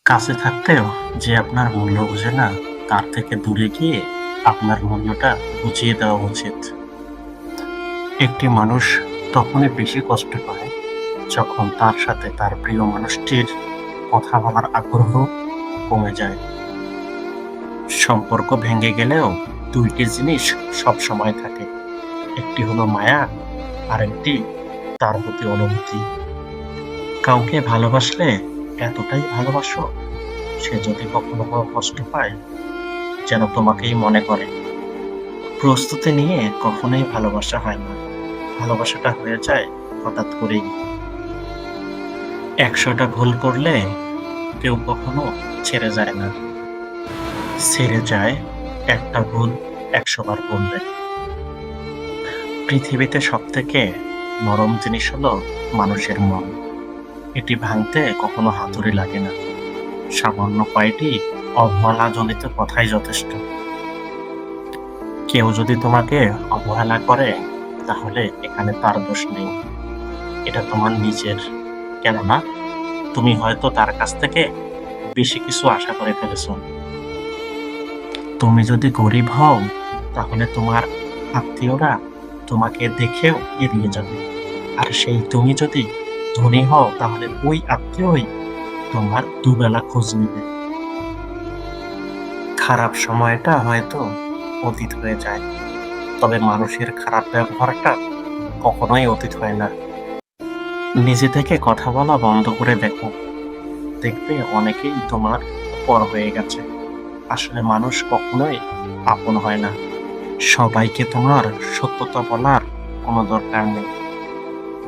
কাছে থাকতেও যে আপনার মূল্য বোঝে না, তার থেকে দূরে গিয়ে আপনার মূল্যটা বুঝিয়ে দেওয়া উচিত। একটি মানুষ তখনই বেশি কষ্ট পায় যখন তার সাথে তার প্রিয় মানুষটির কথা বলার আগ্রহ কমে যায়। সম্পর্ক ভেঙে গেলেও দুইটি জিনিস সব সময় থাকে। একটি হলো মায়া, আরেকটি তার প্রতি অনুভূতি। কাউকে ভালোবাসলে এতটাই ভালোবাসো, সে যদি কখনো কোনো কষ্ট পায় যেন তোমাকেই মনে করে। প্রস্তুতি নিয়ে কখনোই ভালোবাসা হয় না, ভালোবাসাটা হয়ে যায় হঠাৎ করেই। ১০০টা ভুল করলে কেউ কখনো ছেড়ে যায় না, ছেড়ে যায় একটা ভুল ১০০ বার করলে। পৃথিবীতে সবথেকে নরম জিনিস হলো মানুষের মন। এটি ভাঙতে কখনো হাতুড়ি লাগে না, সামান্য কয়টি অবহেলাজনিত কথাই যথেষ্ট। কেউ যদি তোমাকে অবহেলা করে, তাহলে এখানে তার দোষ নেই, এটা তোমার নিজের। কেননা তুমি হয়তো তার কাছ থেকে বেশি কিছু আশা করে ফেলেছো। তুমি যদি গরিব হও, তাহলে তোমার আত্মীয়রা তোমাকে দেখেও এড়িয়ে যাবে। আর সেই তুমি যদি ধনী হও, তাহলে ওই আত্মীয়ই তোমার দুবেলা খোঁজ নিবে। খারাপ সময়টা হয়তো অতীত হয়ে যায়, তবে মানুষের খারাপ ব্যবহারটা কখনোই অতীত হয় না। নিজে থেকে কথা বলা বন্ধ করে দেখো, দেখবে অনেকেই তোমার পর হয়ে গেছে। আসলে মানুষ কখনোই আপন হয় না। সবাইকে তোমার সত্যতা বলার কোনো দরকার নেই,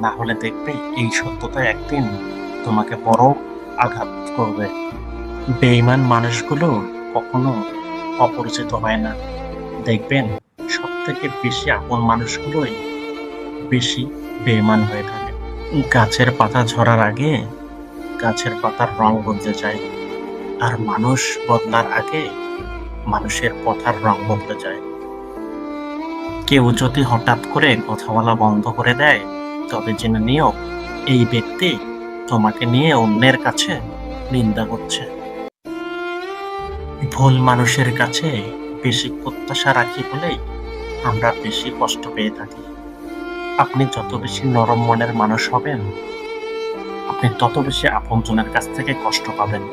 না হলে দেখবে এই সত্যতা একদিন তোমাকে বড় আঘাত করবে। বেঈমান মানুষগুলো কখনো অপরিচিত হয় না, দেখবেন সব থেকে বেশি আপন মানুষগুলোই বেশি বেঈমান হয়ে থাকে। গাছের পাতা ঝরার আগে গাছের পাতার রং বদলে যায়, আর মানুষ বদলার আগে মানুষের কথার রং বদলে যায়। কেউ যদি হঠাৎ করে কথা বলা বন্ধ করে দেয়, তবে জেনে নিও এই ব্যক্তি তোমাকে নিয়ে অন্যের কাছে নিন্দা করছে। ভুল মানুষের কাছে বেশি প্রত্যাশা রাখি বলেই আমরা বেশি কষ্ট পেয়ে থাকি। আপনি যত বেশি নরম মনের মানুষ হবেন, আপনি তত বেশি আপনজনের কাছ থেকে কষ্ট পাবেন।